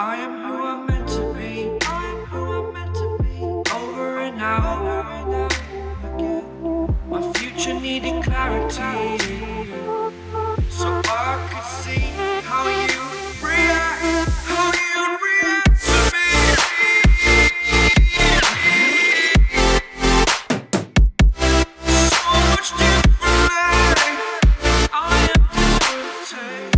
I am who I'm meant to be. I am who I'm meant to be. Over and out again. My future needed clarity, so I could see how you react, how you react to me. So much differently. I am different.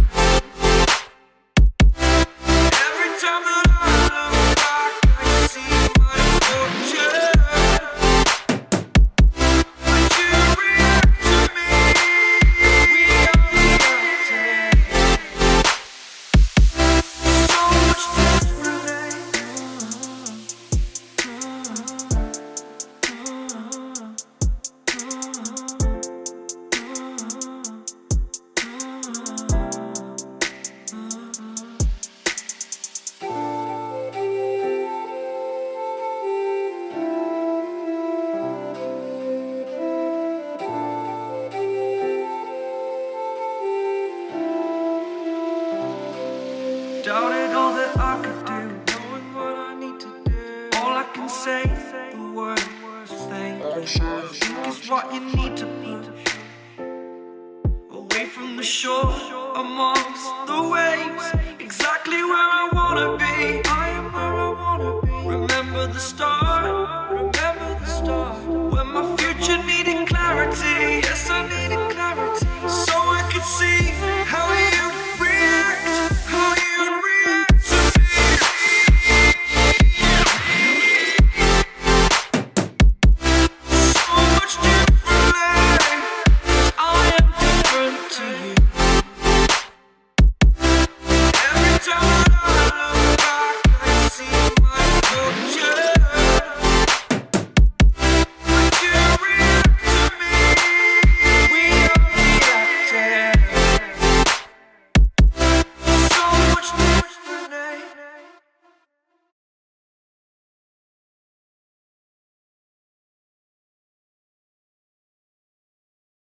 Every time that I look back, I see my fortune. When you react to me, we are reacting. So much differently. Doubted all that I could do, knowing what I need to do. All I can say, the word thank you. I think is what you need to push away from the shore. I'm on